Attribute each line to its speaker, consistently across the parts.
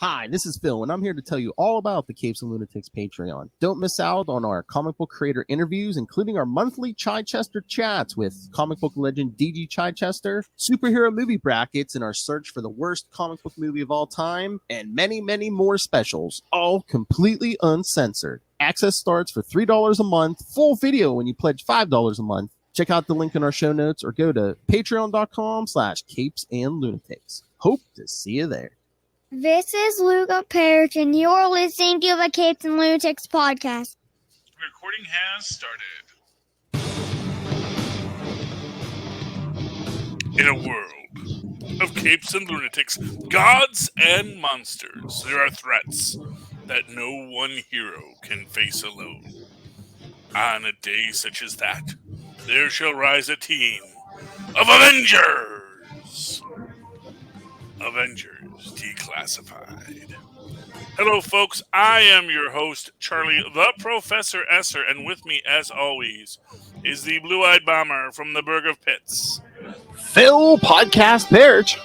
Speaker 1: Hi, this is Phil, and I'm here to tell you all about the Capes and Lunatics Patreon. Don't miss out on our comic book creator interviews, including our monthly Chichester chats with comic book legend DG Chichester, superhero movie brackets in our search for the worst comic book movie of all time, and many, many more specials, all completely uncensored. Access starts for $3 a month, full video when you pledge $5 a month. Check out the link in our show notes or go to patreon.com/capesandlunatics. Hope to see you there.
Speaker 2: This is Luca Perich, and you're listening to the Capes and Lunatics podcast.
Speaker 3: Recording has started. In a world of capes and lunatics, gods and monsters, there are threats that no one hero can face alone. On a day such as that, there shall rise a team of Avengers! Avengers Declassified. Hello, folks. I am your host, Charlie the Professor Esser, and with me, as always, is the blue-eyed bomber from the Burg of Pits,
Speaker 1: Phil Podcast Perich.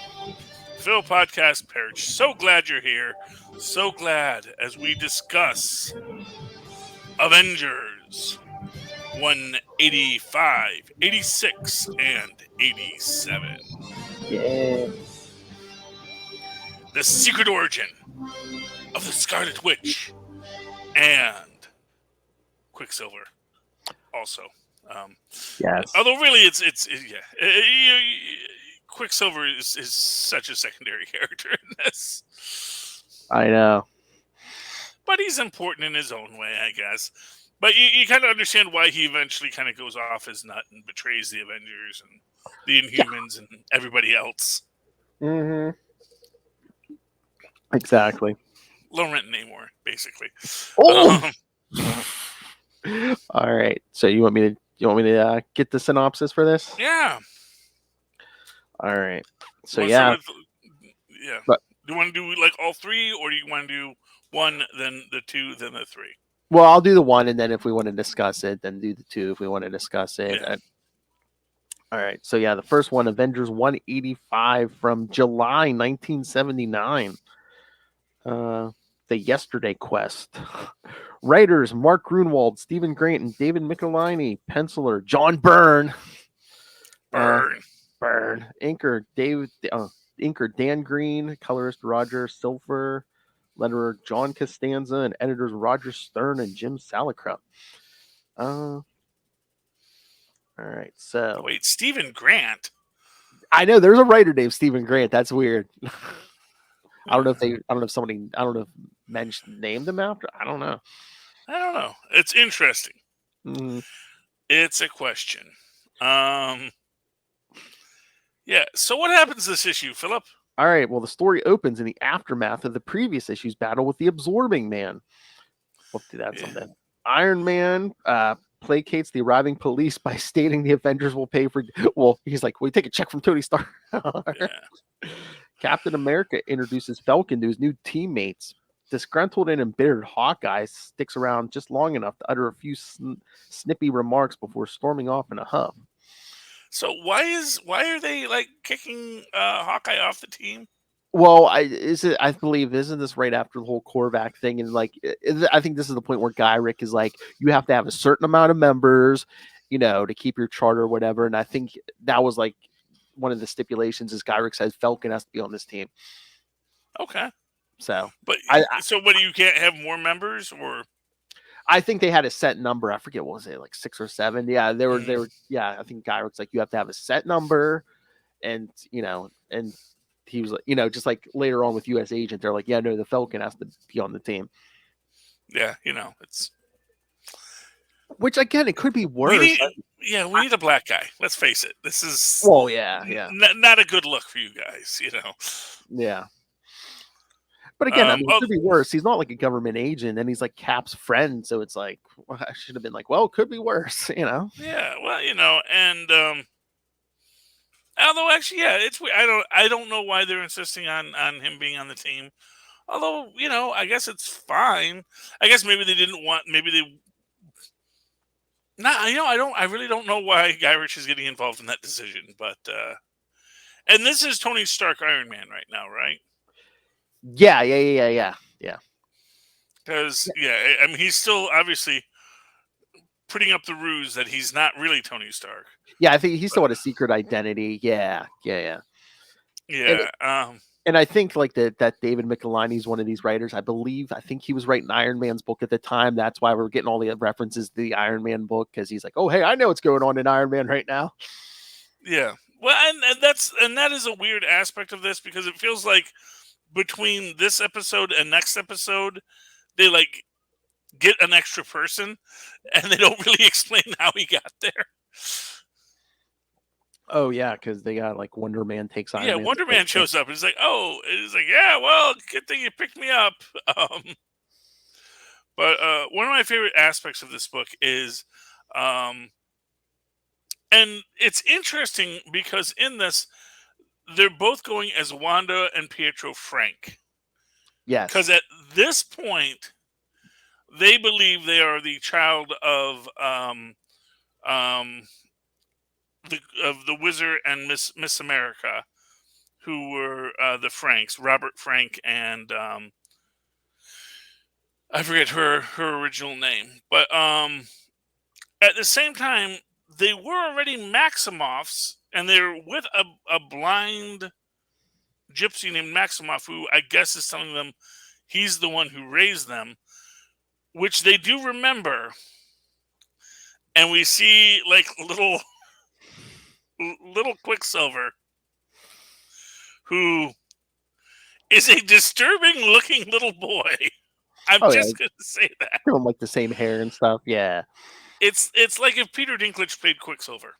Speaker 3: Phil Podcast Perich. So glad you're here. So glad as we discuss Avengers 185, 86, and 87.
Speaker 1: Yeah.
Speaker 3: The secret origin of the Scarlet Witch and Quicksilver. Also,
Speaker 1: Yes.
Speaker 3: although really, it's Quicksilver is such a secondary character in this.
Speaker 1: I know.
Speaker 3: But he's important in his own way, I guess. But you kind of understand why he eventually kind of goes off his nut and betrays the Avengers and the Inhumans and everybody else.
Speaker 1: Mm-hmm. Exactly.
Speaker 3: Laurent Namor, basically.
Speaker 1: Oh. All right. So you want me to get the synopsis for this?
Speaker 3: Yeah.
Speaker 1: All right. So
Speaker 3: yeah.
Speaker 1: But,
Speaker 3: do you want to do like all three, or do you want to do one, then the two, then the three?
Speaker 1: Well, I'll do the one, and then if we want to discuss it, then do the two if we want to discuss it.
Speaker 3: Yeah.
Speaker 1: All right. So yeah, the first one, Avengers 185 from July 1979. The Yesterday Quest. Writers Mark Grunwald, Stephen Grant, and David Michelinie. Penciler John Byrne.
Speaker 3: Byrne.
Speaker 1: Inker Dan Green. Colorist Roger Silver. Letterer John Costanza, and editors Roger Stern and Jim Salicrup. All right. So
Speaker 3: wait, Stephen Grant.
Speaker 1: I know there's a writer named Stephen Grant. That's weird. I don't know if named him after. I don't know.
Speaker 3: It's interesting.
Speaker 1: Mm.
Speaker 3: It's a question. Yeah. So what happens this issue, Philip?
Speaker 1: All right. Well, the story opens in the aftermath of the previous issue's battle with the Absorbing Man. We'll do that someday. Iron Man placates the arriving police by stating the Avengers will pay for. Well, he's like, we take a check from Tony Stark. Captain America introduces Falcon to his new teammates. Disgruntled and embittered Hawkeye sticks around just long enough to utter a few snippy remarks before storming off in a huff.
Speaker 3: So why are they like kicking Hawkeye off the team?
Speaker 1: Well, I believe isn't this right after the whole Korvac thing, and like I think this is the point where Gyrick is like, you have to have a certain amount of members, to keep your charter or whatever. And I think that was like one of the stipulations is Gyrick says Falcon has to be on this team.
Speaker 3: Okay.
Speaker 1: So,
Speaker 3: but you can't have more members, or
Speaker 1: I think they had a set number. I forget what was it, like 6 or 7. Yeah, they were. Yeah, I think Gyrick's like, you have to have a set number, and and he was like, just like later on with US Agent, they're like, yeah, no, the Falcon has to be on the team.
Speaker 3: Yeah, it's.
Speaker 1: Which again, it could be worse.
Speaker 3: We need a black guy. Let's face it. This is.
Speaker 1: Oh yeah.
Speaker 3: Not a good look for you guys,
Speaker 1: Yeah. But again, it could be worse. He's not like a government agent, and he's like Cap's friend, so it's like, I should have been like, well, it could be worse,
Speaker 3: Yeah, well, and although actually, yeah, it's weird. I don't know why they're insisting on him being on the team. Although, I guess it's fine. I guess maybe they didn't want. Maybe they. I really don't know why Guy Ritchie is getting involved in that decision, but and this is Tony Stark Iron Man right now, right?
Speaker 1: Yeah.
Speaker 3: Because I mean, he's still obviously putting up the ruse that he's not really Tony Stark.
Speaker 1: Yeah, I think he still had a secret identity. Yeah. And,
Speaker 3: Yeah.
Speaker 1: and I think like that David Michelinie is one of these writers. I think he was writing Iron Man's book at the time. That's why we're getting all the references to the Iron Man book, because he's like, oh hey, I know what's going on in Iron Man right now.
Speaker 3: Yeah. Well, and that is a weird aspect of this, because it feels like between this episode and next episode, they like get an extra person, and they don't really explain how he got there.
Speaker 1: Oh yeah, because they got like Wonder Man takes Iron Man.
Speaker 3: Wonder Man shows up. It's like, yeah, well, good thing you picked me up. But one of my favorite aspects of this book is, and it's interesting because in this, they're both going as Wanda and Pietro Frank.
Speaker 1: Yes.
Speaker 3: Because at this point, they believe they are the child of the Wizard and Miss America, who were the Franks, Robert Frank and I forget her original name, but at the same time, they were already Maximoffs, and they're with a blind gypsy named Maximoff, who I guess is telling them he's the one who raised them, which they do remember. And we see like little Quicksilver, who is a disturbing looking little boy. I'm just gonna say that.
Speaker 1: Like the same hair and stuff. Yeah.
Speaker 3: It's like if Peter Dinklage played Quicksilver.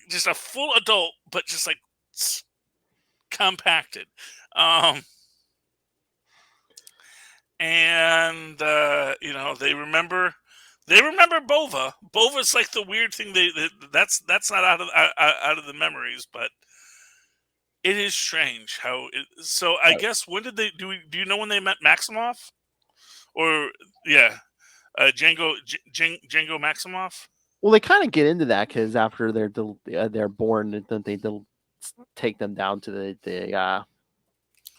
Speaker 3: Just a full adult, but just like compacted. And they remember Bova. Bova's like the weird thing. That's not out of the memories, but it is strange how. So I guess when did they do you know when they met Maximoff? Or Django Maximoff.
Speaker 1: Well, they kind of get into that because after they're born, then they take them down to the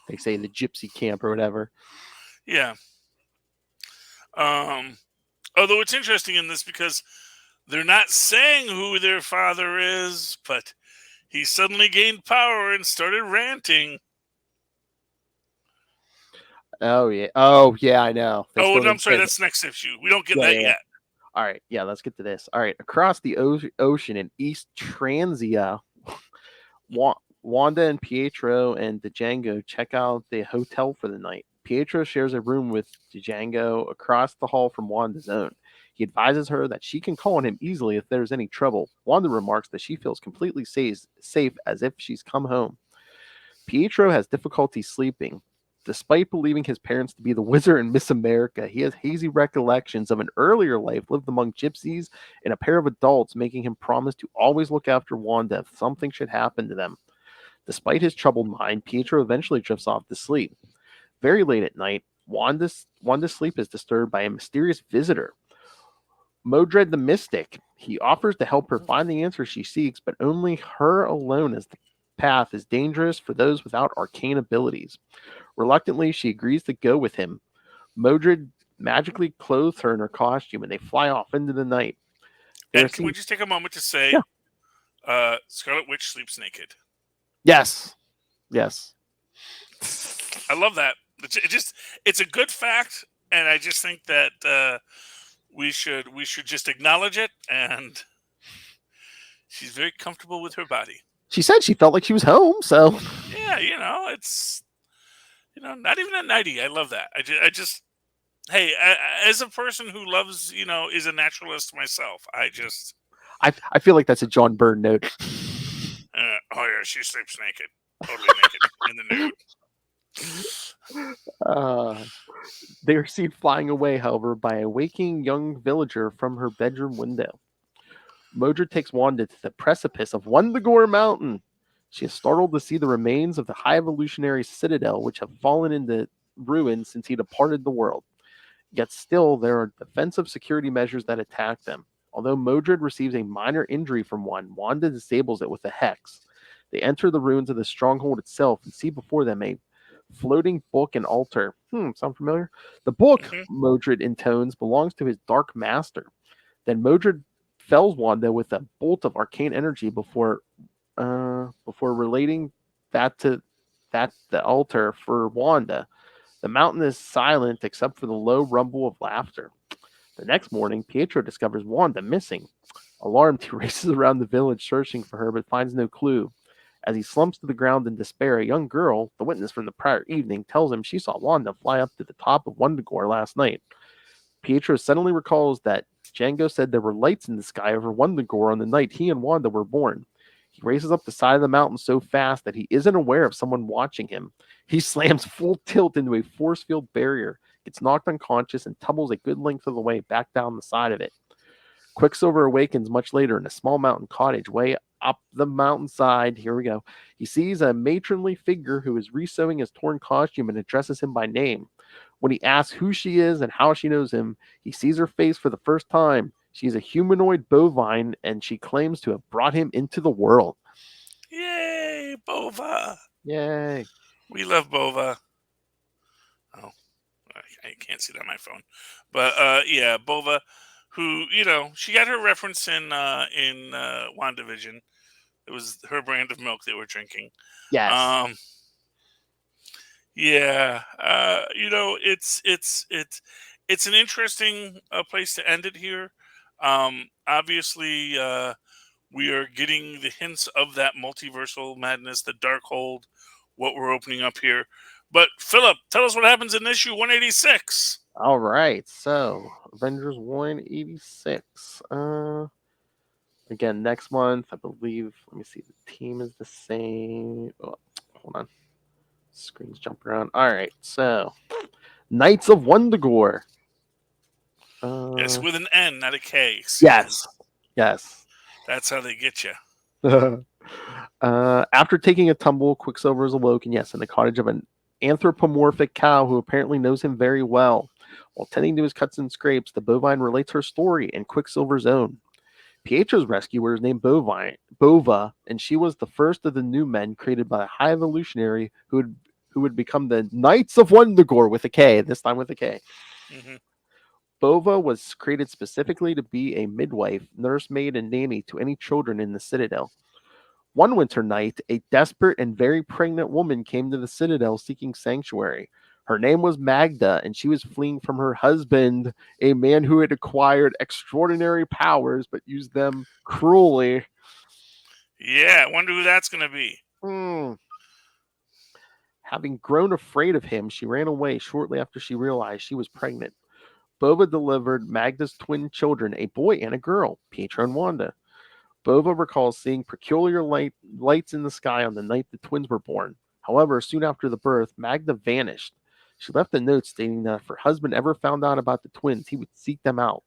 Speaker 1: they say the gypsy camp or whatever.
Speaker 3: Yeah. Although it's interesting in this because they're not saying who their father is, but he suddenly gained power and started ranting.
Speaker 1: Oh yeah, I know.
Speaker 3: I'm sorry. That's next issue. We don't get that yet.
Speaker 1: All right, yeah, let's get to this. All right, across the ocean in East Transia, Wanda and Pietro and Django check out the hotel for the night. Pietro shares a room with Django across the hall from Wanda's own. He advises her that she can call on him easily if there's any trouble. Wanda remarks that she feels completely safe as if she's come home. Pietro has difficulty sleeping. Despite believing his parents to be the Wizard and Miss America, he has hazy recollections of an earlier life lived among gypsies and a pair of adults, making him promise to always look after Wanda if something should happen to them. Despite his troubled mind, Pietro eventually drifts off to sleep. Very late at night, Wanda's sleep is disturbed by a mysterious visitor, Modred the Mystic. He offers to help her find the answer she seeks, but only her alone, as the path is dangerous for those without arcane abilities. Reluctantly, she agrees to go with him. Modred magically clothes her in her costume, and they fly off into the night.
Speaker 3: And can we just take a moment to say, Scarlet Witch sleeps naked?
Speaker 1: Yes.
Speaker 3: I love that. It's a good fact, and I just think that we should just acknowledge it. And she's very comfortable with her body. She said she felt like she was home, so yeah, it's not even a nightie. I love that. I just hey, as a person who loves is a naturalist myself, I feel like that's a John Byrne note. Oh yeah, she sleeps naked, totally naked in the nude. They are seen flying away, however, by a waking young villager from her bedroom window. Modred takes Wanda to the precipice of Wundagore Mountain. She is startled to see the remains of the High Evolutionary Citadel, which have fallen into ruin since he departed the world. Yet still, there are defensive security measures that attack them. Although Modred receives a minor injury from one, Wanda disables it with a hex.
Speaker 4: They enter the ruins of the stronghold itself and see before them a floating book and altar. Sound familiar? The book,
Speaker 3: Mhm.
Speaker 4: Modred intones, belongs to his dark master. Then Modred fells Wanda with a bolt of arcane energy before relating that to the altar for Wanda. The mountain is silent except for the low rumble of laughter. The next morning, Pietro discovers Wanda missing. Alarmed, he races around the village searching for her but finds no clue. As he slumps to the ground in despair, a young girl, the witness from the prior evening, tells him she saw Wanda fly up to the top of Wundagore last night. Pietro suddenly recalls that Django said there were lights in the sky over Wundagore on the night he and Wanda were born. He races up the side of the mountain so fast that he isn't aware of someone watching him. He slams full tilt into a force field barrier, gets knocked unconscious, and tumbles a good length of the way back down the side of it. Quicksilver awakens much later in a small mountain cottage way up the mountainside. Here we go. He sees a matronly figure who is resewing his torn costume and addresses him by name. When he asks who she is and how she knows him, he sees her face for the first time. She's a humanoid bovine, and she claims to have brought him into the world.
Speaker 3: Yay, Bova!
Speaker 4: Yay.
Speaker 3: We love Bova. Oh, I can't see that on my phone, but yeah, Bova, who she got her reference in WandaVision. It was her brand of milk they were drinking.
Speaker 4: Yes.
Speaker 3: Yeah, it's an interesting place to end it here. Obviously, we are getting the hints of that multiversal madness, the Darkhold, what we're opening up here. But Philip, tell us what happens in issue 186.
Speaker 4: All right. So, Avengers 186. Again, next month, I believe. Let me see. The team is the same. Oh, hold on. Screens jump around. All right. So, Knights of Wundagore.
Speaker 3: Yes, with an N, not a K.
Speaker 4: Yes. Yes.
Speaker 3: That's how they get you.
Speaker 4: After taking a tumble, Quicksilver is awoken, yes, in the cottage of an anthropomorphic cow who apparently knows him very well. While tending to his cuts and scrapes, the bovine relates her story and Quicksilver's own. Pietro's rescuer is named Bova, and she was the first of the new men created by a high evolutionary who would become the Knights of Wundagore with a K, this time with a K.
Speaker 3: Mm-hmm.
Speaker 4: Bova was created specifically to be a midwife, nursemaid, and nanny to any children in the Citadel. One winter night, a desperate and very pregnant woman came to the Citadel seeking sanctuary. Her name was Magda, and she was fleeing from her husband, a man who had acquired extraordinary powers but used them cruelly.
Speaker 3: Yeah, I wonder who that's going to be.
Speaker 4: Having grown afraid of him, she ran away shortly after she realized she was pregnant. Bova delivered Magda's twin children, a boy and a girl, Pietro and Wanda. Bova recalls seeing peculiar lights in the sky on the night the twins were born. However, soon after the birth, Magda vanished. She left a note stating that if her husband ever found out about the twins, he would seek them out.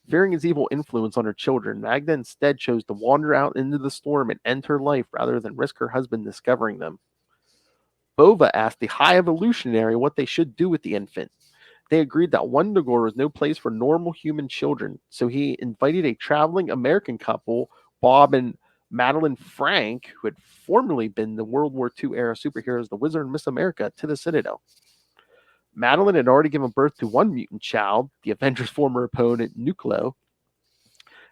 Speaker 4: Fearing his evil influence on her children, Magda instead chose to wander out into the storm and end her life rather than risk her husband discovering them. Bova asked the High Evolutionary what they should do with the infant. They agreed that Wundagore was no place for normal human children, so he invited a traveling American couple, Bob and Madeline Frank, who had formerly been the World War II era superheroes, the Wizard and Miss America, to the Citadel. Madeline had already given birth to one mutant child, the Avengers' former opponent, Nucleo,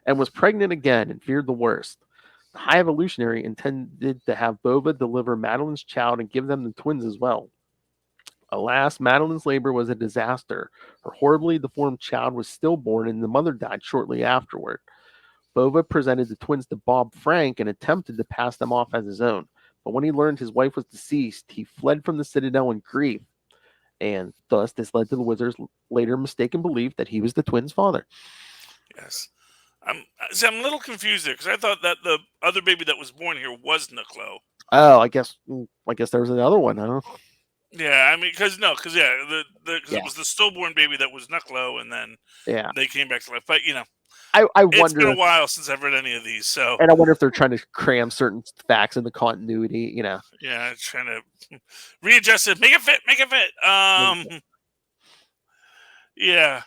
Speaker 4: and was pregnant again and feared the worst. The High Evolutionary intended to have Bova deliver Madeline's child and give them the twins as well. Alas, Madeline's labor was a disaster. Her horribly deformed child was stillborn, and the mother died shortly afterward. Bova presented the twins to Bob Frank and attempted to pass them off as his own. But when he learned his wife was deceased, he fled from the Citadel in grief. And thus, this led to the wizard's later mistaken belief that he was the twins' father.
Speaker 3: Yes. I'm a little confused there because I thought that the other baby that was born here was Nucleo.
Speaker 4: Oh, I guess there was another one, huh?
Speaker 3: Yeah, I mean, because it was the stillborn baby that was Nucleo, and then they came back to life. But
Speaker 4: I wonder.
Speaker 3: It's been a while since I've read any of these, so
Speaker 4: and I wonder if they're trying to cram certain facts in the continuity.
Speaker 3: Yeah, trying to readjust it, make it fit. Yeah.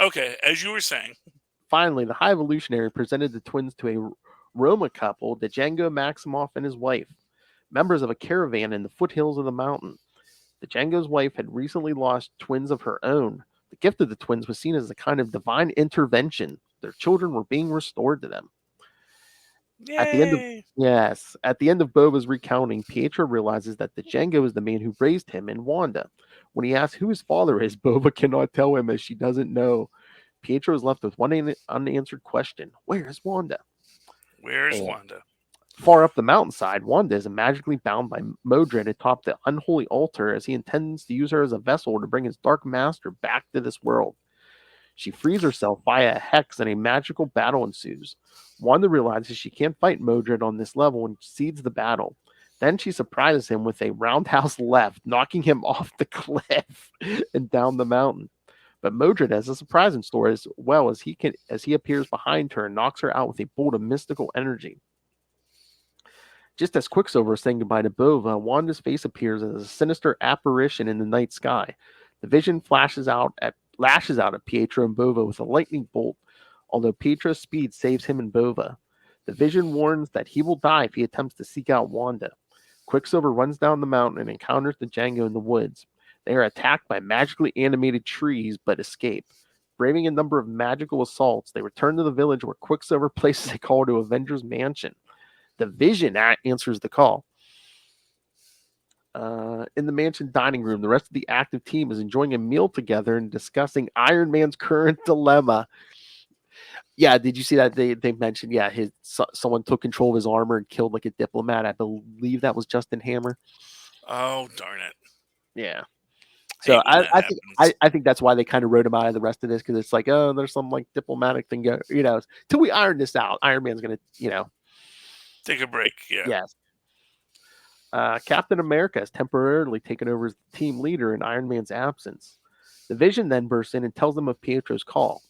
Speaker 3: Okay, as you were saying.
Speaker 4: Finally, the High Evolutionary presented the twins to a Roma couple, Django Maximoff and his wife, members of a caravan in the foothills of the mountain. Django's wife had recently lost twins of her own. The gift of the twins was seen as a kind of divine intervention. Their children were being restored to them.
Speaker 3: Yay!
Speaker 4: At the end of Boba's recounting, Pietro realizes that Django is the man who raised him and Wanda. When he asks who his father is, Boba cannot tell him as she doesn't know. Pietro is left with one unanswered question: where is Wanda?
Speaker 3: Where's Wanda?
Speaker 4: Far up the mountainside, Wanda is magically bound by Modred atop the unholy altar as he intends to use her as a vessel to bring his dark master back to this world. She frees herself via a hex and a magical battle ensues. Wanda realizes she can't fight Modred on this level and cedes the battle. Then she surprises him with a roundhouse left, knocking him off the cliff and down the mountain. But Modred has a surprise in store as well as he appears behind her and knocks her out with a bolt of mystical energy. Just as Quicksilver is saying goodbye to Bova, Wanda's face appears as a sinister apparition in the night sky. The vision lashes out at Pietro and Bova with a lightning bolt, although Pietro's speed saves him and Bova. The vision warns that he will die if he attempts to seek out Wanda. Quicksilver runs down the mountain and encounters the Django in the woods. They are attacked by magically animated trees, but escape. Braving a number of magical assaults, they return to the village where Quicksilver places a call to Avengers Mansion. The Vision answers the call. In the mansion dining room, the rest of the active team is enjoying a meal together and discussing Iron Man's current dilemma. Yeah, did you see that they mentioned? Yeah, someone took control of his armor and killed like a diplomat. I believe that was Justin Hammer.
Speaker 3: Oh, darn it!
Speaker 4: Yeah. So I think that's why they kind of wrote him out of the rest of this, because it's like, oh, there's some like diplomatic thing, till we iron this out. Iron Man's gonna,
Speaker 3: take a break. Yeah.
Speaker 4: Yes. Captain America has temporarily taken over as the team leader in Iron Man's absence. The Vision then bursts in and tells them of Pietro's call.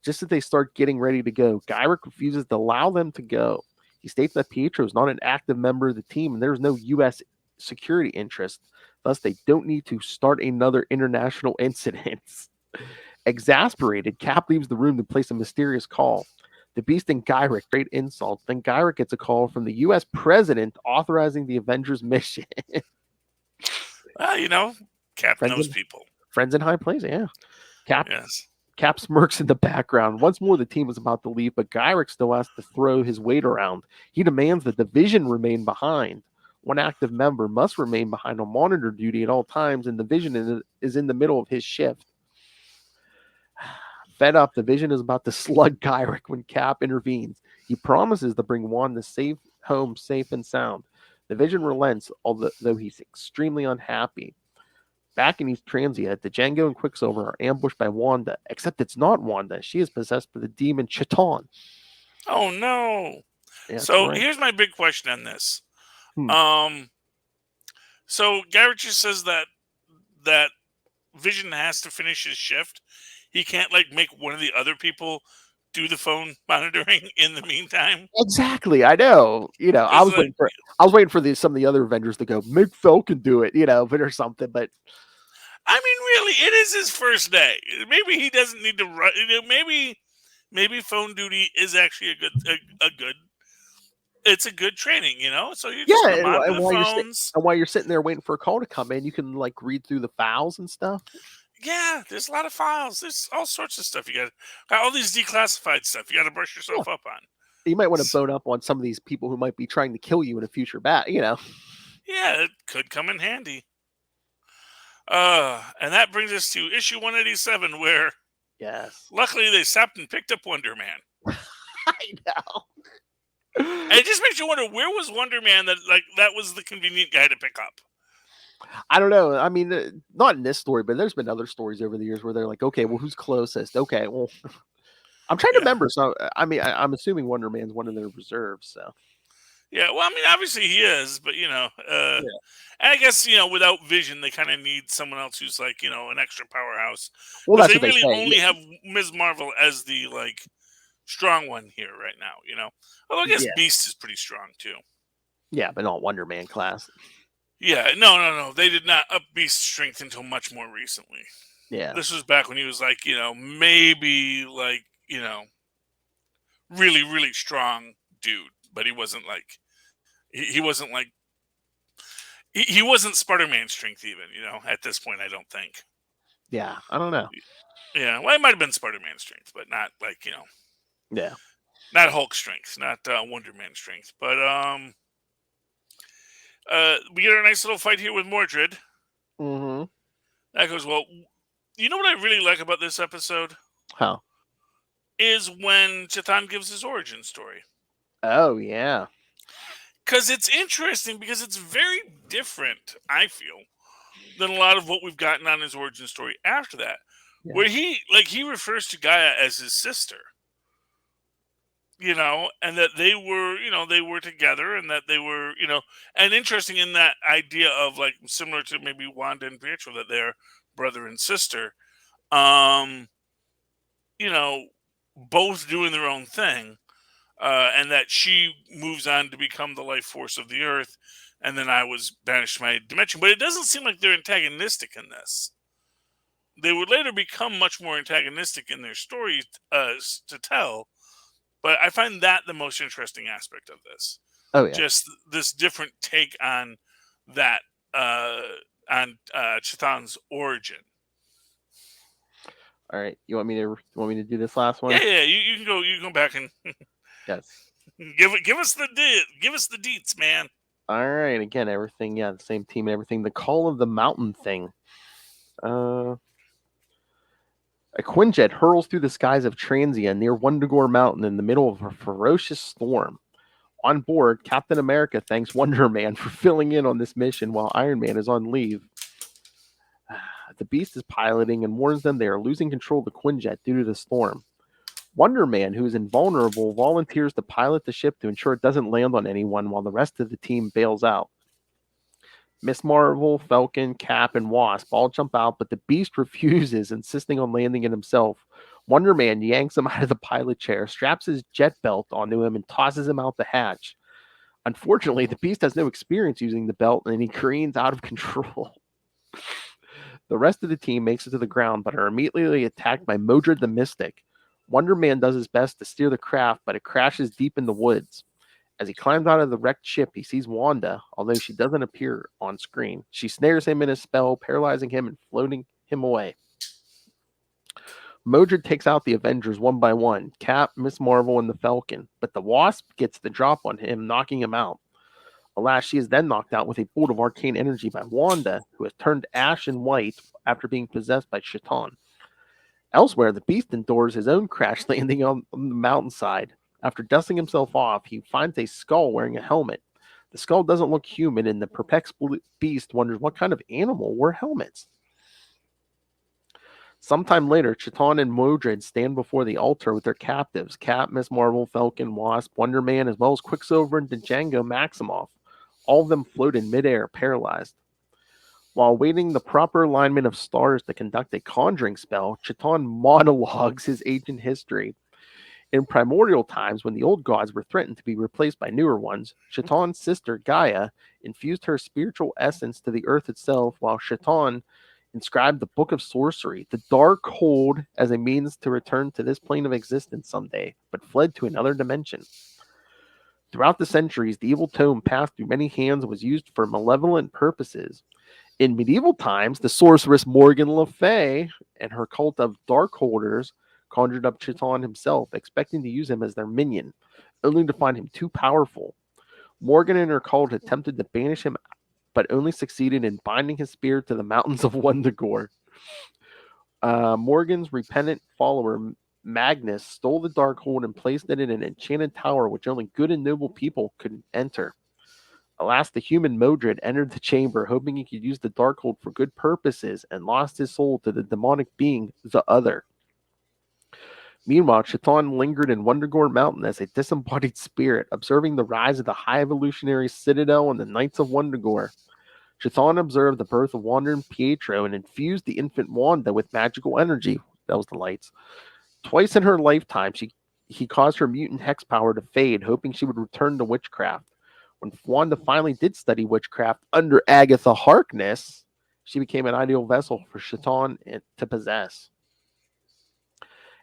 Speaker 4: Just as they start getting ready to go, Gyrick refuses to allow them to go. He states that Pietro is not an active member of the team and there is no U.S. security interest. Thus, they don't need to start another international incident. Exasperated, Cap leaves the room to place a mysterious call. The Beast and Gyrick great insults. Then Gyrick gets a call from the U.S. president authorizing the Avengers mission.
Speaker 3: Well, Cap knows people.
Speaker 4: Friends in high places, yeah.
Speaker 3: Yes.
Speaker 4: Cap smirks in the background. Once more, the team is about to leave, but Gyrick still has to throw his weight around. He demands that the Vision remain behind. One active member must remain behind on monitor duty at all times, and the Vision is in the middle of his shift. Fed up, the Vision is about to slug Gyrick when Cap intervenes. He promises to bring Wanda home safe and sound. The Vision relents, although he's extremely unhappy. Back in East Transia, Django and Quicksilver are ambushed by Wanda, except it's not Wanda. She is possessed by the demon Chthon.
Speaker 3: Oh, no.
Speaker 4: Yeah,
Speaker 3: so
Speaker 4: right.
Speaker 3: Here's my big question on this. So Garrett just says that Vision has to finish his shift. He can't make one of the other people do the phone monitoring in the meantime.
Speaker 4: Exactly, I know. I was waiting for some of the other Avengers to go, make Falcon do it, or something. But
Speaker 3: I mean, really, it is his first day. Maybe he doesn't need to run. Maybe phone duty is actually a good. It's a good training, So you just monitor the phones.
Speaker 4: And while you're sitting there waiting for a call to come in, you can read through the files and stuff.
Speaker 3: Yeah, there's a lot of files. There's all sorts of stuff. You got all these declassified stuff. You got to brush yourself up on.
Speaker 4: You might want to bone up on some of these people who might be trying to kill you in a future battle.
Speaker 3: Yeah, it could come in handy. And that brings us to issue 187, where luckily they stopped and picked up Wonder Man.
Speaker 4: I know.
Speaker 3: And it just makes you wonder, where was Wonder Man that was the convenient guy to pick up?
Speaker 4: I don't know. I mean, not in this story, but there's been other stories over the years where they're like, okay, well, who's closest? Okay, well, I'm trying to remember. So, I mean, I'm assuming Wonder Man's one of their reserves. So,
Speaker 3: yeah, well, I mean, obviously he is, but and I guess without Vision, they kind of need someone else who's an extra powerhouse.
Speaker 4: Well, that's
Speaker 3: they
Speaker 4: what
Speaker 3: really
Speaker 4: they say.
Speaker 3: Only have Ms. Marvel as the strong one here right now. Although I guess Beast is pretty strong too.
Speaker 4: Yeah, but not Wonder Man class.
Speaker 3: Yeah, no. They did not up Beast's strength until much more recently.
Speaker 4: Yeah.
Speaker 3: This was back when he was maybe really, really strong dude. but he wasn't like he wasn't like he wasn't Spider-Man strength even, at this point, I don't think.
Speaker 4: Yeah, I don't know.
Speaker 3: Yeah, well, it might have been Spider-Man strength, but not like,
Speaker 4: Yeah.
Speaker 3: not Hulk strength, not Wonder Man strength. But we get a nice little fight here with Mordred.
Speaker 4: Mm-hmm.
Speaker 3: That goes well. You know what I really like about this episode
Speaker 4: How?
Speaker 3: is when Chthon gives his origin story.
Speaker 4: Oh, yeah.
Speaker 3: Because it's interesting, because it's very different, I feel, than a lot of what we've gotten on his origin story after that.
Speaker 4: Yeah.
Speaker 3: Where he refers to Gaia as his sister. And that they were together, and that they were, and interesting in that idea of, like, similar to maybe Wanda and Pietro, that they're brother and sister, both doing their own thing, and that she moves on to become the life force of the earth, and then I was banished to my dimension. But it doesn't seem like they're antagonistic in this. They would later become much more antagonistic in their stories to tell. But I find that the most interesting aspect of this.
Speaker 4: Oh, yeah.
Speaker 3: Just this different take on that, on Chthon's origin.
Speaker 4: All right. You want me to do this last one?
Speaker 3: Yeah. You can go. You can go back and
Speaker 4: Yes.
Speaker 3: give us the deets, man.
Speaker 4: All right. Again, everything. Yeah, the same team and everything. The Call of the Mountain thing. A Quinjet hurls through the skies of Transia near Wundagore Mountain in the middle of a ferocious storm. On board, Captain America thanks Wonder Man for filling in on this mission while Iron Man is on leave. The Beast is piloting and warns them they are losing control of the Quinjet due to the storm. Wonder Man, who is invulnerable, volunteers to pilot the ship to ensure it doesn't land on anyone while the rest of the team bails out. Miss Marvel, Falcon, Cap, and Wasp all jump out, but the Beast refuses, insisting on landing it himself. Wonder Man yanks him out of the pilot chair, straps his jet belt onto him, and tosses him out the hatch. Unfortunately, the Beast has no experience using the belt, and he careens out of control. The rest of the team makes it to the ground, but are immediately attacked by Modred the Mystic. Wonder Man does his best to steer the craft, but it crashes deep in the woods. As he climbs out of the wrecked ship, he sees Wanda, although she doesn't appear on screen. She snares him in a spell, paralyzing him and floating him away. Modred takes out the Avengers one by one, Cap, Miss Marvel, and the Falcon, but the Wasp gets the drop on him, knocking him out. Alas, she is then knocked out with a bolt of arcane energy by Wanda, who has turned ashen white after being possessed by Chthon. Elsewhere, the Beast endures his own crash landing on the mountainside. After dusting himself off, he finds a skull wearing a helmet. The skull doesn't look human, and the perplexed Beast wonders what kind of animal wore helmets. Sometime later, Chthon and Modred stand before the altar with their captives, Cap, Miss Marvel, Falcon, Wasp, Wonder Man, as well as Quicksilver and Django Maximoff. All of them float in midair, paralyzed. While awaiting the proper alignment of stars to conduct a conjuring spell, Chthon monologues his ancient history. In primordial times, when the old gods were threatened to be replaced by newer ones, Chthon's sister, Gaia, infused her spiritual essence to the earth itself, while Chthon inscribed the Book of Sorcery, the Dark Hold, as a means to return to this plane of existence someday, but fled to another dimension. Throughout the centuries, the evil tome passed through many hands and was used for malevolent purposes. In medieval times, the sorceress Morgan Le Fay and her cult of Darkholders conjured up Chthon himself, expecting to use him as their minion, only to find him too powerful. Morgan and her cult attempted to banish him, but only succeeded in binding his spirit to the mountains of Wundagore. Morgan's repentant follower, Magnus, stole the Darkhold and placed it in an enchanted tower which only good and noble people could enter. Alas, the human Modred entered the chamber, hoping he could use the Darkhold for good purposes, and lost his soul to the demonic being, the Other. Meanwhile, Chthon lingered in Wundagore Mountain as a disembodied spirit, observing the rise of the High Evolutionary Citadel and the Knights of Wundagore. Chthon observed the birth of Wanda and Pietro and infused the infant Wanda with magical energy. That was the lights. Twice in her lifetime, he caused her mutant hex power to fade, hoping she would return to witchcraft. When Wanda finally did study witchcraft under Agatha Harkness, she became an ideal vessel for Chthon to possess.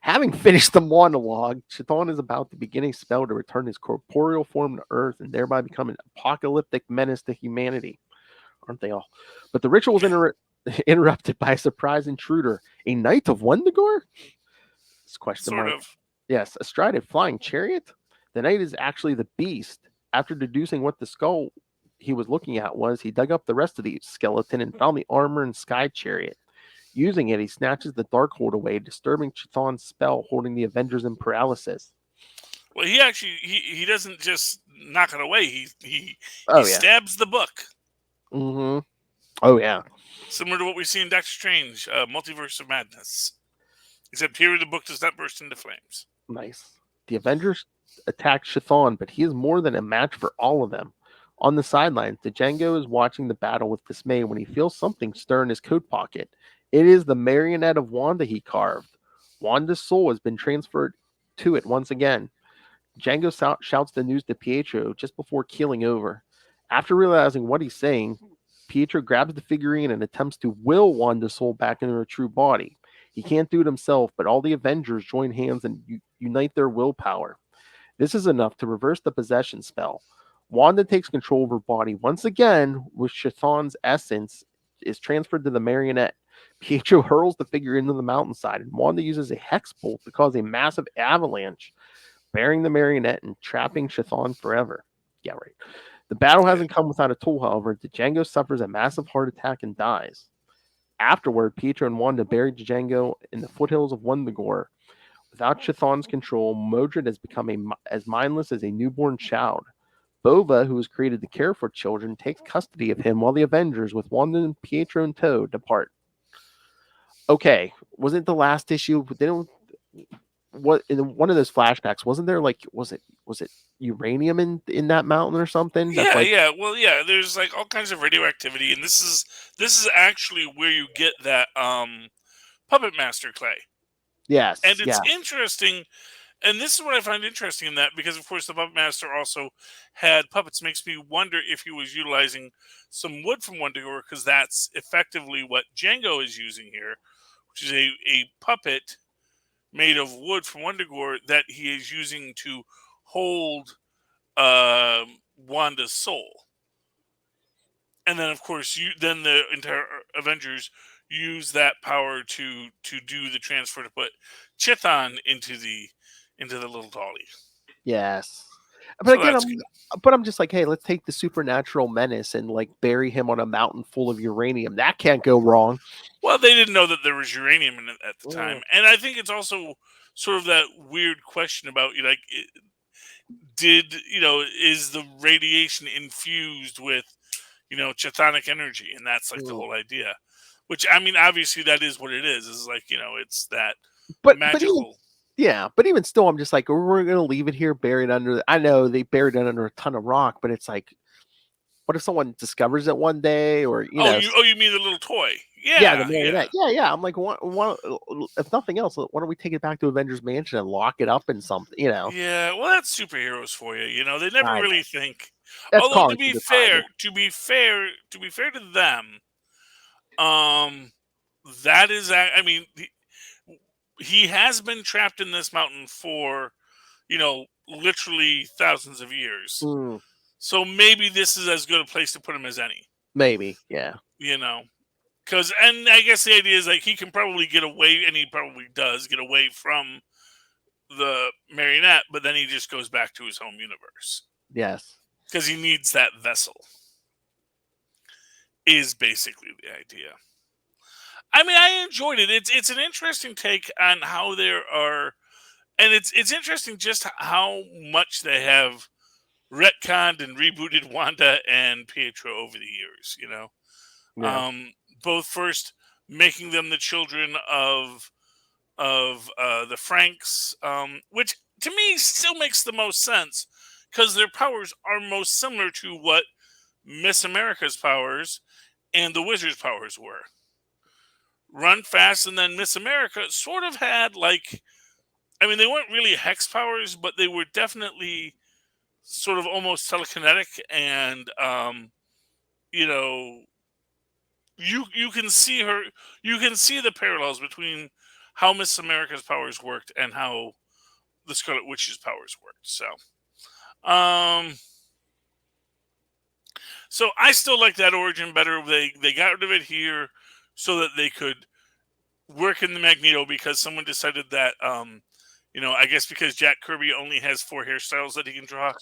Speaker 4: Having finished the monologue, Chthon is about to begin a spell to return his corporeal form to Earth and thereby become an apocalyptic menace to humanity. Aren't they all? But the ritual is interrupted by a surprise intruder, a knight of Wundagore? This question
Speaker 3: Sort
Speaker 4: mark.
Speaker 3: of.
Speaker 4: Yes, astride a flying chariot. The knight is actually the beast. After deducing what the skull he was looking at was, he dug up the rest of the skeleton and found the armor and sky chariot. Using it, he snatches the Darkhold away, disturbing Chthon's spell, holding the Avengers in paralysis.
Speaker 3: Well, he actually he doesn't just knock it away. He
Speaker 4: Oh, yeah.
Speaker 3: stabs the book.
Speaker 4: Mm-hmm. Oh, yeah.
Speaker 3: Similar to what we see in Doctor Strange, Multiverse of Madness. Except here the book does not burst into flames.
Speaker 4: Nice. The Avengers attack Chthon, but he is more than a match for all of them. On the sidelines, Django is watching the battle with dismay when he feels something stir in his coat pocket. It is the marionette of Wanda he carved. Wanda's soul has been transferred to it once again. Django shouts the news to Pietro just before keeling over. After realizing what he's saying, Pietro grabs the figurine and attempts to will Wanda's soul back into her true body. He can't do it himself, but all the Avengers join hands and unite their willpower. This is enough to reverse the possession spell. Wanda takes control of her body once again, with Chthon's essence is transferred to the marionette. Pietro hurls the figure into the mountainside, and Wanda uses a hex bolt to cause a massive avalanche, burying the marionette and trapping Chthon forever. Yeah, right. The battle hasn't come without a toll, however. Django suffers a massive heart attack and dies. Afterward, Pietro and Wanda bury Django in the foothills of Wundagore. Without Chthon's control, Modred has become as mindless as a newborn child. Bova, who was created to care for children, takes custody of him while the Avengers, with Wanda and Pietro in tow, depart. Okay, wasn't the last issue? What in one of those flashbacks? Wasn't there was it uranium in that mountain or something?
Speaker 3: Yeah. Well, yeah. There's like all kinds of radioactivity, and this is actually where you get that puppet master clay.
Speaker 4: Yes,
Speaker 3: and it's interesting. And this is what I find interesting in that, because, of course, the Puppet Master also had puppets. Makes me wonder if he was utilizing some wood from Wundagore, because that's effectively what Django is using here, which is a puppet made of wood from Wundagore that he is using to hold Wanda's soul. And then, of course, the entire Avengers use that power to do the transfer to put Chthon into the little dolly.
Speaker 4: Yes. But
Speaker 3: So
Speaker 4: again,
Speaker 3: that's
Speaker 4: I'm just like, hey, let's take the supernatural menace and bury him on a mountain full of uranium. That can't go wrong.
Speaker 3: Well, they didn't know that there was uranium in it at the time, and I think it's also sort of that weird question about is the radiation infused with chthonic energy, and that's like the whole idea. Which, I mean, obviously that is what it is. Is it's that magical.
Speaker 4: But even still, I'm just like, we're going to leave it here buried under. I know they buried it under a ton of rock, but it's like, what if someone discovers it one day, or
Speaker 3: you mean the little toy?
Speaker 4: Yeah, the marionette. Yeah. I'm like, if nothing else, why don't we take it back to Avengers Mansion and lock it up in something?
Speaker 3: Yeah, well, that's superheroes for you. They never really think.
Speaker 4: That's
Speaker 3: although to be fair to them, that is, I mean, he has been trapped in this mountain for, literally thousands of years. So maybe this is as good a place to put him as any.
Speaker 4: Maybe, yeah.
Speaker 3: Because, and I guess the idea is he can probably get away, and he probably does get away from the marionette, but then he just goes back to his home universe.
Speaker 4: Yes.
Speaker 3: Because he needs that vessel. Is basically the idea. I mean, I enjoyed it. It's an interesting take on how there are, and it's interesting just how much they have retconned and rebooted Wanda and Pietro over the years.
Speaker 4: Yeah.
Speaker 3: Both first making them the children of the Franks, which to me still makes the most sense, because their powers are most similar to what Miss America's powers and the Wizard's powers were. Run fast, and then Miss America sort of had they weren't really hex powers, but they were definitely sort of almost telekinetic, and you can see the parallels between how Miss America's powers worked and how the Scarlet Witch's powers worked. So I still like that origin better. They got rid of it here so that they could work in the Magneto, because someone decided that I guess because Jack Kirby only has 4 hairstyles that he can draw.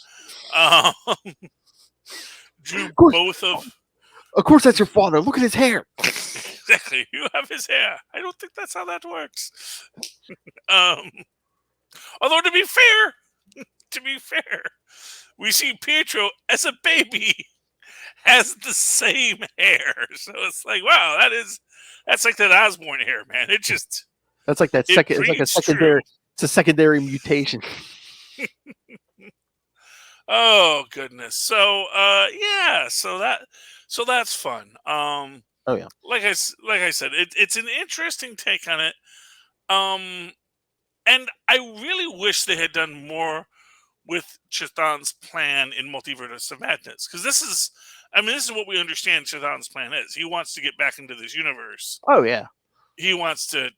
Speaker 3: Drew both of.
Speaker 4: Of course, that's your father. Look at his hair.
Speaker 3: Exactly, you have his hair. I don't think that's how that works. Although to be fair, we see Pietro as a baby has the same hair, so it's like, wow, that's like that Osborn hair, man. It just
Speaker 4: that's like that second. It's like a secondary.
Speaker 3: True.
Speaker 4: It's a secondary mutation.
Speaker 3: Oh goodness. So so that's fun.
Speaker 4: Oh yeah.
Speaker 3: Like I said, it's an interesting take on it. And I really wish they had done more with Chthon's plan in Multiverse of Madness, because this is what we understand Chthon's plan is. He wants to get back into this universe.
Speaker 4: Oh yeah.
Speaker 3: He wants to,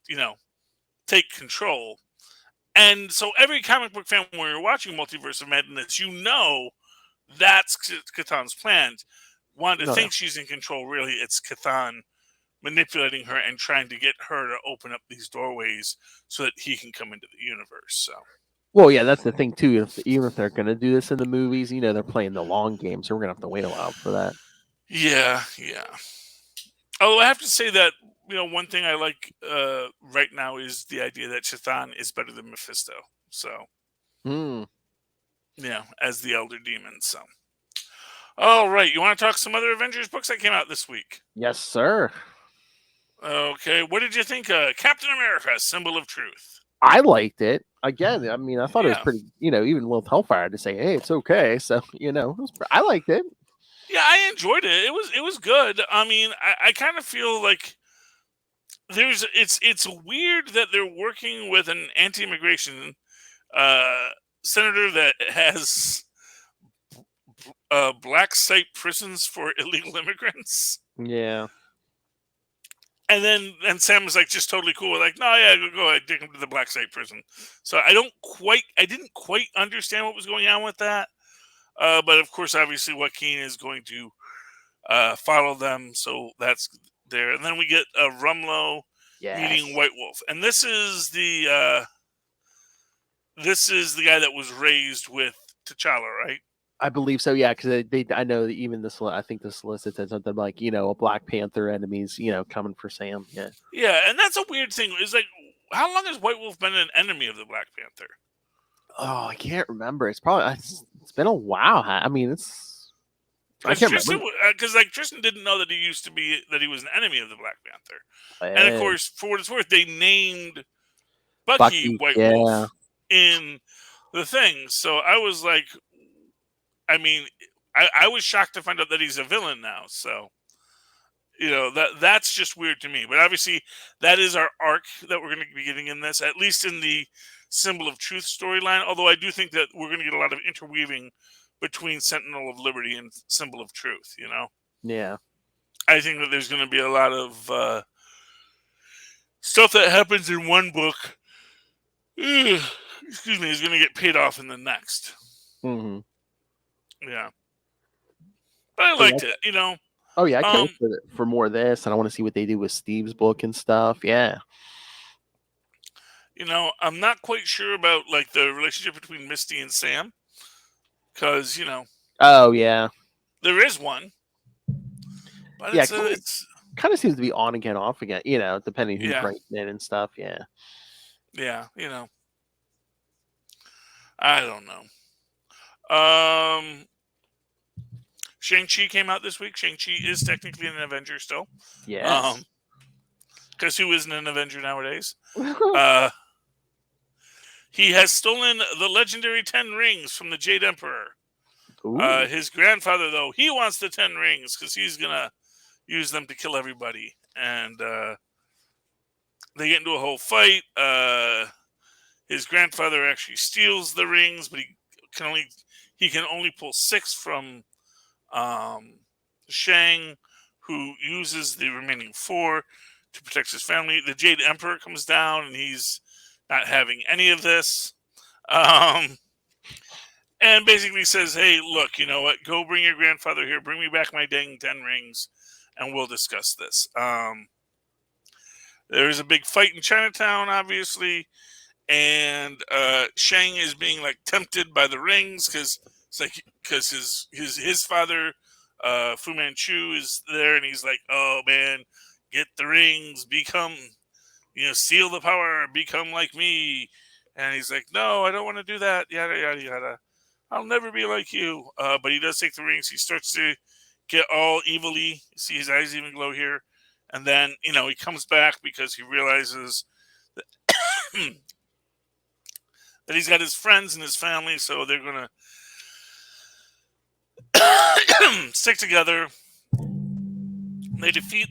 Speaker 3: take control. And so every comic book fan, when you're watching Multiverse of Madness, that's Chthon's plan. Wanda thinks she's in control. Really, it's Chthon manipulating her and trying to get her to open up these doorways so that he can come into the universe. So,
Speaker 4: well, yeah, that's the thing too. Even if they're going to do this in the movies, they're playing the long game, so we're going to have to wait a while for that.
Speaker 3: Yeah. Although I have to say that one thing I like right now is the idea that Chthon is better than Mephisto. So, as the Elder Demon. So, all right, you want to talk some other Avengers books that came out this week?
Speaker 4: Yes, sir.
Speaker 3: Okay, what did you think of Captain America: Symbol of Truth?
Speaker 4: I liked it. Again, I thought it was pretty, even with Hellfire to say, hey, it's okay. So, I liked it.
Speaker 3: Yeah, I enjoyed it. It was good. I kind of feel like it's weird that they're working with an anti-immigration senator that has black site prisons for illegal immigrants.
Speaker 4: Yeah.
Speaker 3: And then Sam was like just totally cool. Like, no, yeah, go ahead, take him to the black site prison. So I didn't quite understand what was going on with that. But of course, obviously, Joaquin is going to follow them. So that's there. And then we get Rumlow meeting White Wolf. And this is the guy that was raised with T'Challa, right?
Speaker 4: I believe so, yeah, because I know that even I think the solicit said something like, a Black Panther enemies, coming for Sam. Yeah.
Speaker 3: Yeah, and that's a weird thing. It's like, how long has White Wolf been an enemy of the Black Panther?
Speaker 4: Oh, I can't remember. It's been a while. I can't remember.
Speaker 3: Because Tristan didn't know that he was an enemy of the Black Panther. And of course, for what it's worth, they named Bucky White Wolf in the thing. So I was like, I was shocked to find out that he's a villain now. So, that's just weird to me. But obviously, that is our arc that we're going to be getting in this, at least in the Symbol of Truth storyline. Although I do think that we're going to get a lot of interweaving between Sentinel of Liberty and Symbol of Truth,
Speaker 4: Yeah.
Speaker 3: I think that there's going to be a lot of stuff that happens in one book, excuse me, is going to get paid off in the next.
Speaker 4: Mm-hmm.
Speaker 3: Yeah. But I liked it,
Speaker 4: Oh, yeah, I can't wait for more of this, and I want to see what they do with Steve's book and stuff. Yeah.
Speaker 3: I'm not quite sure about, the relationship between Misty and Sam. Because,
Speaker 4: Oh, yeah.
Speaker 3: there is one. But
Speaker 4: yeah,
Speaker 3: it's
Speaker 4: kind of seems to be on again, off again, depending who's writing it and stuff. Yeah.
Speaker 3: Yeah, I don't know. Shang-Chi came out this week. Shang-Chi is technically an Avenger still.
Speaker 4: Yes.
Speaker 3: Because who isn't an Avenger nowadays? He has stolen the legendary 10 rings from the Jade Emperor. His grandfather, though, he wants the 10 rings because he's going to use them to kill everybody. And they get into a whole fight. His grandfather actually steals the rings, but he can only pull 6 from Shang, who uses the remaining 4 to protect his family. The Jade Emperor comes down, and he's not having any of this. And basically says, hey, look, you know what? Go bring your grandfather here. Bring me back my dang 10 rings, and we'll discuss this. There's a big fight in Chinatown, obviously, and Shang is being like tempted by the rings because his father, Fu Manchu, is there, and he's like, oh man, get the rings, become, seal the power, become like me. And he's like, no, I don't want to do that. Yada yada yada. I'll never be like you. But he does take the rings. He starts to get all evilly. See his eyes even glow here. And then, he comes back because he realizes that, that he's got his friends and his family, so they're going to stick together. They defeat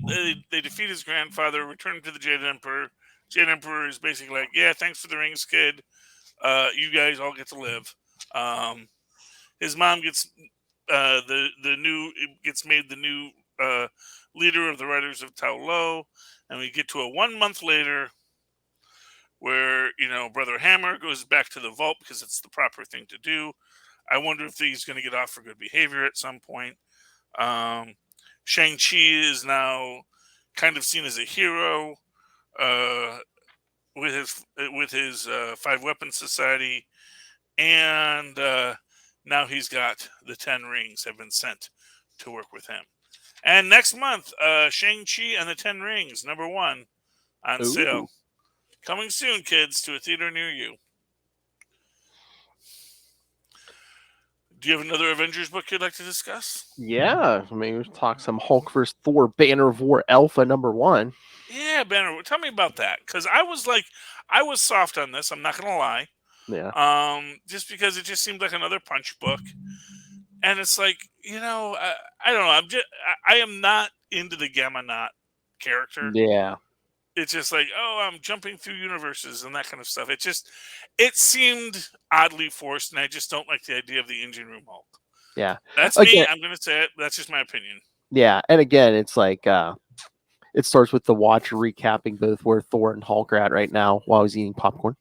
Speaker 3: his grandfather, return him to the Jade Emperor. Jade Emperor is basically like, yeah, thanks for the rings, kid. You guys all get to live. His mom gets gets made the new leader of the Riders of Tao Lo, and we get to a 1 month later where Brother Hammer goes back to the vault because it's the proper thing to do. I wonder if he's going to get off for good behavior at some point. Shang-Chi is now kind of seen as a hero with his 5 Weapons Society. And now he's got the 10 rings have been sent to work with him. And next month, Shang-Chi and the 10 Rings, #1, on sale. Coming soon, kids, to a theater near you. Do you have another Avengers book you'd like to discuss?
Speaker 4: Yeah, I mean, we'll talk some Hulk vs. Thor Banner of War Alpha #1.
Speaker 3: Yeah, Banner. Tell me about that, because I was soft on this. I'm not gonna lie.
Speaker 4: Yeah.
Speaker 3: Just because it just seemed like another punch book, and it's like I don't know. I am not into the Gamma Knot character.
Speaker 4: Yeah.
Speaker 3: It's just like, oh, I'm jumping through universes and that kind of stuff. It seemed oddly forced, and I just don't like the idea of the engine room Hulk.
Speaker 4: Yeah.
Speaker 3: That's me. I'm going to say it. That's just my opinion.
Speaker 4: Yeah, and again, it's like it starts with the Watcher recapping both where Thor and Hulk are at right now while he's eating popcorn.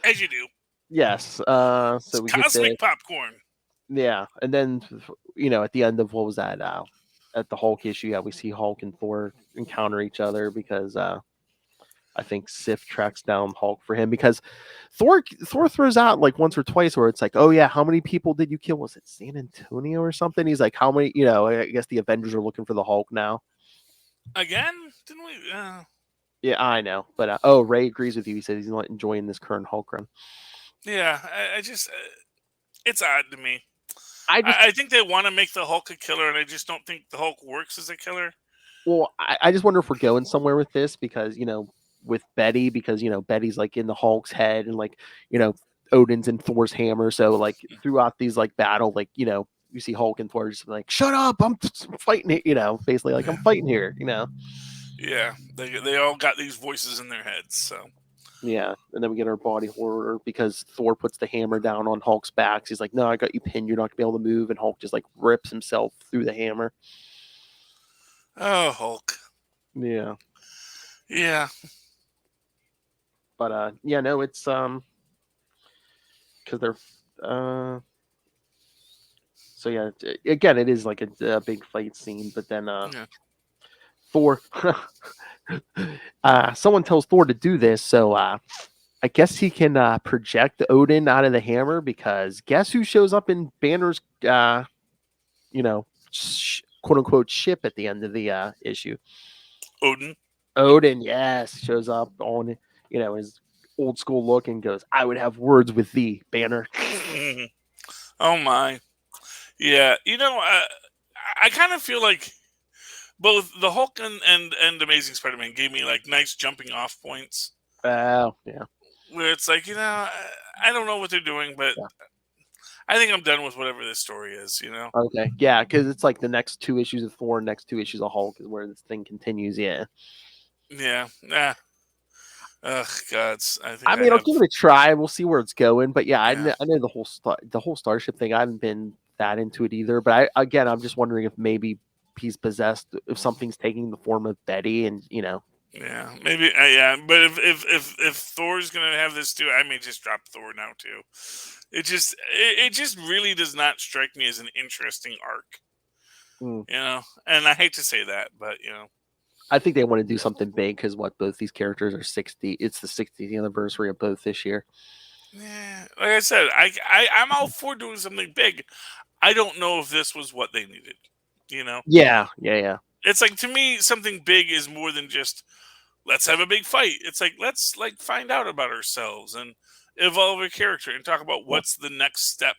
Speaker 3: As you do.
Speaker 4: Yes. So
Speaker 3: it's
Speaker 4: we
Speaker 3: cosmic
Speaker 4: get
Speaker 3: popcorn.
Speaker 4: Yeah, and then at the end of what was that? At the Hulk issue, yeah, we see Hulk and Thor encounter each other because I think Sif tracks down Hulk for him because Thor throws out like once or twice where it's like, oh yeah, how many people did you kill? Was it San Antonio or something? He's like, how many? I guess the Avengers are looking for the Hulk now.
Speaker 3: Again? Didn't we?
Speaker 4: Yeah, I know, but Ray agrees with you. He says he's not enjoying this current Hulk run.
Speaker 3: Yeah, I just it's odd to me. I think they want to make the Hulk a killer, and I just don't think the Hulk works as a killer.
Speaker 4: Well, I just wonder if we're going somewhere with this because, with Betty, because, Betty's like in the Hulk's head and like, Odin's in Thor's hammer. So like throughout these like battle, like, you see Hulk and Thor just like, shut up, I'm fighting it, basically like I'm fighting here,
Speaker 3: Yeah, they all got these voices in their heads, so.
Speaker 4: Yeah, and then we get our body horror because Thor puts the hammer down on Hulk's back. He's like, no, I got you pinned. You're not going to be able to move. And Hulk just like rips himself through the hammer.
Speaker 3: Oh, Hulk.
Speaker 4: Yeah.
Speaker 3: Yeah.
Speaker 4: But, yeah, no, it's, because they're, so yeah, again, it is like a big fight scene, but then, Thor, someone tells Thor to do this, so I guess he can project Odin out of the hammer because guess who shows up in Banner's, quote unquote ship at the end of the issue?
Speaker 3: Odin,
Speaker 4: yes, shows up on his old school look and goes, "I would have words with thee, Banner."
Speaker 3: Oh my, yeah, I kind of feel like both the Hulk and Amazing Spider-Man gave me like nice jumping off points.
Speaker 4: Oh, yeah.
Speaker 3: Where it's like, I don't know what they're doing, but I think I'm done with whatever this story is,
Speaker 4: Okay, yeah, because it's like the next 2 issues of Thor, next 2 issues of Hulk is where this thing continues, yeah.
Speaker 3: Yeah, nah. Ugh, gods.
Speaker 4: I'll give it a try. We'll see where it's going, but yeah. I know the whole Starship thing. I haven't been that into it either, but I'm just wondering if maybe he's possessed, if something's taking the form of Betty, and
Speaker 3: Yeah, maybe. Yeah, but if Thor's gonna have this too, I may just drop Thor now too. It just really does not strike me as an interesting arc,
Speaker 4: Mm.
Speaker 3: And I hate to say that, but
Speaker 4: I think they want to do something big because both these characters are 60. It's the 60th anniversary of both this year.
Speaker 3: yeah, like I said, I'm all for doing something big. I don't know if this was what they needed.
Speaker 4: Yeah.
Speaker 3: It's like, to me, something big is more than just let's have a big fight. It's like, let's find out about ourselves and evolve a character and talk about what's the next step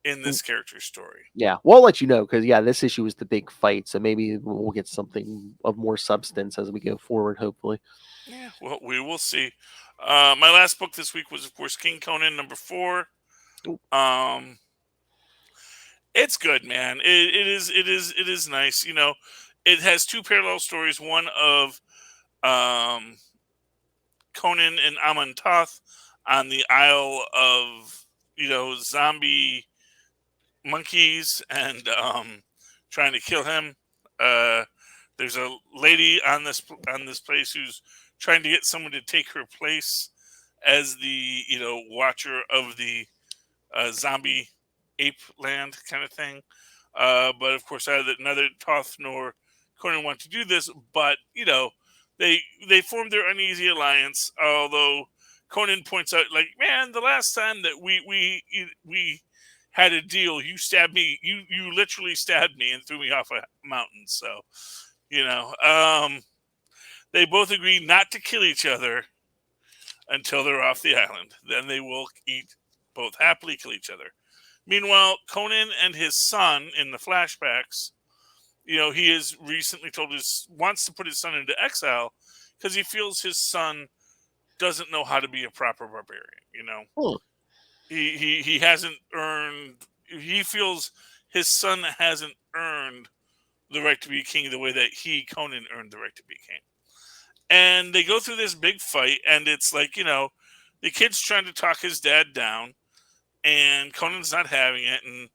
Speaker 3: in this character's story.
Speaker 4: Yeah, we'll let you know because this issue is the big fight, so maybe we'll get something of more substance as we go forward. Hopefully,
Speaker 3: Yeah, well, we will see. My last book this week was, of course, King Conan #4. It's good, man. It is nice. It has two parallel stories. One of Conan and Amontoth on the Isle of zombie monkeys and trying to kill him. There's a lady on this place who's trying to get someone to take her place as the watcher of the zombie ape land kind of thing. But of course, neither Toth nor Conan want to do this. But they formed their uneasy alliance. Although Conan points out, like, man, the last time that we had a deal, you stabbed me. You literally stabbed me and threw me off a mountain. So, they both agree not to kill each other until they're off the island. Then they will both happily kill each other. Meanwhile, Conan and his son in the flashbacks, he has recently wants to put his son into exile because he feels his son doesn't know how to be a proper barbarian.
Speaker 4: Cool.
Speaker 3: He hasn't earned. He feels his son hasn't earned the right to be king the way that Conan earned the right to be king. And they go through this big fight, and it's like, the kid's trying to talk his dad down, and Conan's not having it. And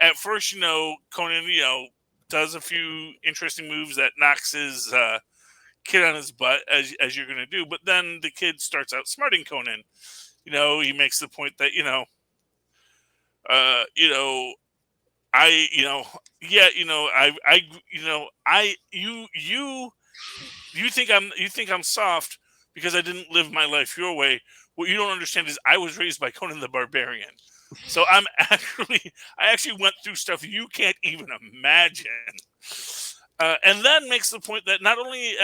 Speaker 3: at first, Conan, does a few interesting moves that knocks his kid on his butt, as you're going to do. But then the kid starts outsmarting Conan. He makes the point that, you think I'm soft because I didn't live my life your way. What you don't understand is I was raised by Conan the Barbarian. So I actually went through stuff you can't even imagine. And then makes the point that not only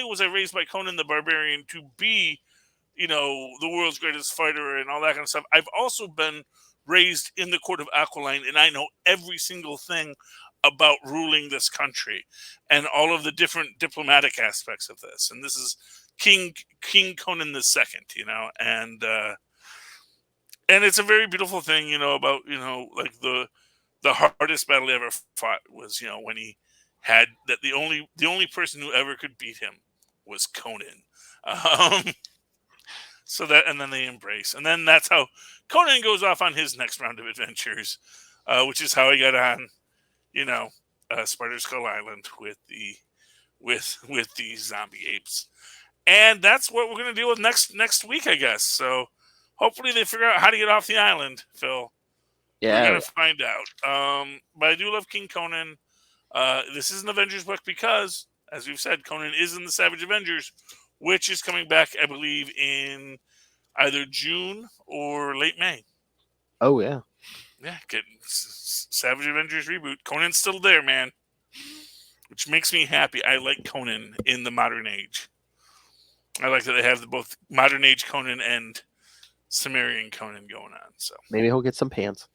Speaker 3: was I raised by Conan the Barbarian to be, the world's greatest fighter and all that kind of stuff, I've also been raised in the court of Aquiline, and I know every single thing about ruling this country and all of the different diplomatic aspects of this. And this is King Conan II, and it's a very beautiful thing, about, like the hardest battle he ever fought was, when he had that the only person who ever could beat him was Conan. So that, and then they embrace, and then that's how Conan goes off on his next round of adventures, which is how he got on, Spider Skull Island with the zombie apes, and that's what we're gonna deal with next week, I guess. So hopefully they figure out how to get off the island, Phil.
Speaker 4: Yeah,
Speaker 3: we're gonna find out. But I do love King Conan. This is an Avengers book because, as we've said, Conan is in the Savage Avengers, which is coming back, I believe, in either June or late May.
Speaker 4: Oh, yeah.
Speaker 3: Yeah, get Savage Avengers reboot. Conan's still there, man, which makes me happy. I like Conan in the modern age. I like that they have both modern age Conan and Sumerian Conan going on. So
Speaker 4: maybe he'll get some pants.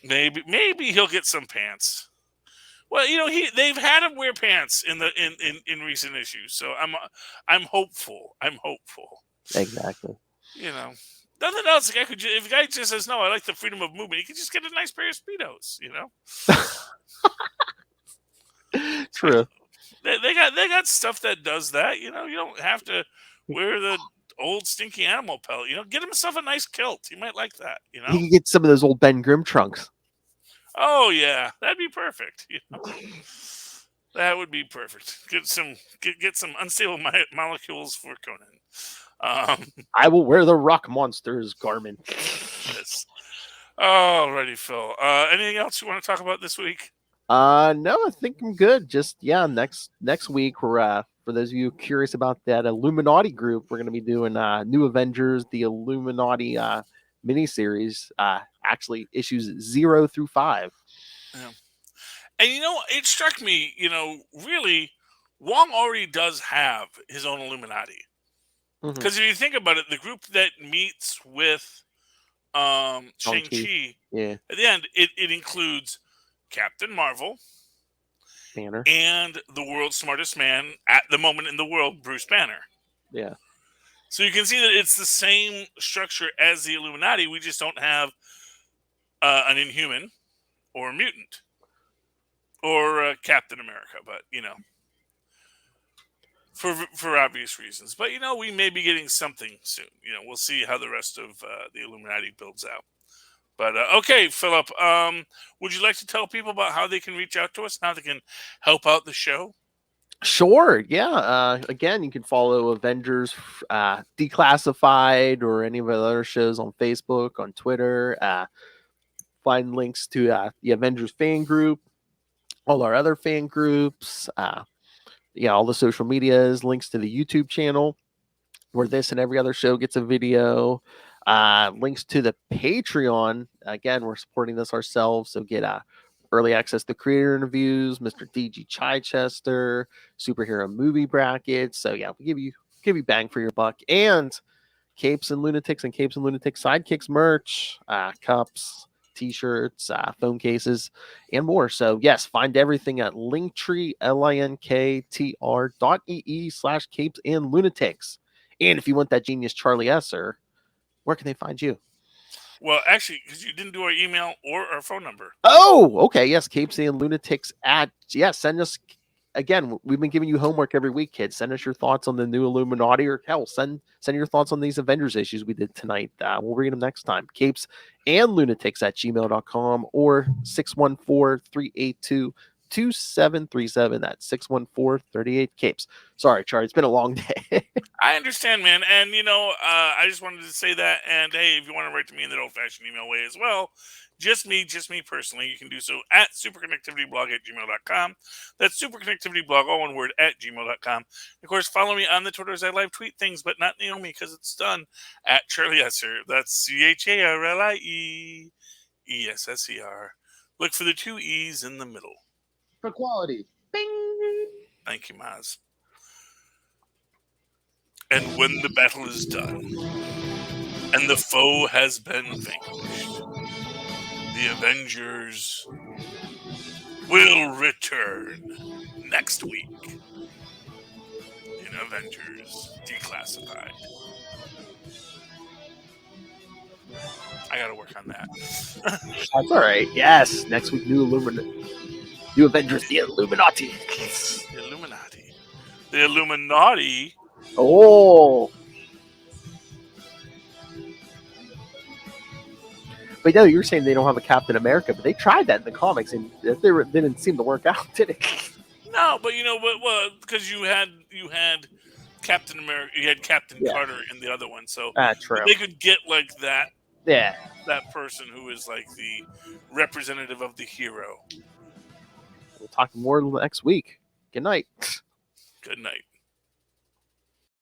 Speaker 3: Maybe he'll get some pants. Well, they've had him wear pants in recent issues, so I'm hopeful.
Speaker 4: Exactly.
Speaker 3: Nothing else. If the guy just says no, I like the freedom of movement, he can just get a nice pair of Speedos.
Speaker 4: True.
Speaker 3: They got stuff that does that. You don't have to wear the old stinky animal pelt. Get himself a nice kilt. He might like that.
Speaker 4: He can get some of those old Ben Grimm trunks.
Speaker 3: Oh yeah, that'd be perfect. That would be perfect. Get some unstable molecules for Conan.
Speaker 4: I will wear the rock monster's garment.
Speaker 3: Yes. Alrighty, Phil. Anything else you want to talk about this week?
Speaker 4: No, I think I'm good. Just next week we're for those of you curious about that Illuminati group, we're going to be doing New Avengers, the Illuminati miniseries. Actually, issues 0 through 5.
Speaker 3: Yeah. And it struck me. Really, Wong already does have his own Illuminati. Because if you think about it, the group that meets with Shang-Chi,
Speaker 4: Yeah,
Speaker 3: at the end, it includes Captain Marvel
Speaker 4: Banner.
Speaker 3: and the world's smartest man at the moment in the world, Bruce Banner.
Speaker 4: Yeah.
Speaker 3: So you can see that it's the same structure as the Illuminati. We just don't have an Inhuman or a mutant or Captain America, but for obvious reasons. But we may be getting something soon. We'll see how the rest of the Illuminati builds out. But okay, Philip, would you like to tell people about how they can reach out to us and how they can help out the show?
Speaker 4: Sure. Yeah. Again, you can follow Avengers Declassified or any of our other shows on Facebook, on Twitter. Find links to the Avengers fan group, all our other fan groups. All the social medias, links to the YouTube channel where this and every other show gets a video. Links to the Patreon. Again, we're supporting this ourselves, so get early access to creator interviews, Mr. DG Chichester, superhero movie brackets. So yeah, we give you bang for your buck, and Capes and Lunatics and Capes and Lunatics sidekicks merch, cups, t-shirts, phone cases, and more. So yes, find everything at Linktree, linktr.ee/Capes and Lunatics. And if you want that genius Charlie Esser, where can they find you?
Speaker 3: Well, actually, because you didn't do our email or our phone number.
Speaker 4: Oh, okay. Yes, Capes and Lunatics send us. Again, we've been giving you homework every week, kids. Send us your thoughts on the new Illuminati, or hell, send your thoughts on these Avengers issues we did tonight. We'll read them next time. Capes and Lunatics at gmail.com or 614-382-2737. That's 614-38-Capes. Sorry, Charlie. It's been a long day.
Speaker 3: I understand, man. And, I just wanted to say that. And, hey, if you want to write to me in the old-fashioned email way as well, just me personally, you can do so at superconnectivityblog@gmail.com. That's superconnectivityblog, all one word, at gmail.com. Of course, follow me on the Twitter as I live tweet things, but not Naomi because it's done, at Charlie Esser. That's CharlieEsser. Look for the 2 E's in the middle.
Speaker 1: For quality. Bing!
Speaker 3: Thank you, Maz. And when the battle is done, and the foe has been vanquished, the Avengers will return next week in Avengers Declassified. I gotta work on that.
Speaker 4: That's all right. Yes, next week, new Avengers, the Illuminati.
Speaker 3: The Illuminati.
Speaker 4: Oh. But no, you were saying they don't have a Captain America, but they tried that in the comics, and they didn't seem to work out, did it?
Speaker 3: No, but because you had Captain America, you had Captain Carter in the other one, so
Speaker 4: true.
Speaker 3: They could get like that.
Speaker 4: Yeah,
Speaker 3: that person who is like the representative of the hero.
Speaker 4: We'll talk more next week. Good night.
Speaker 3: Good night.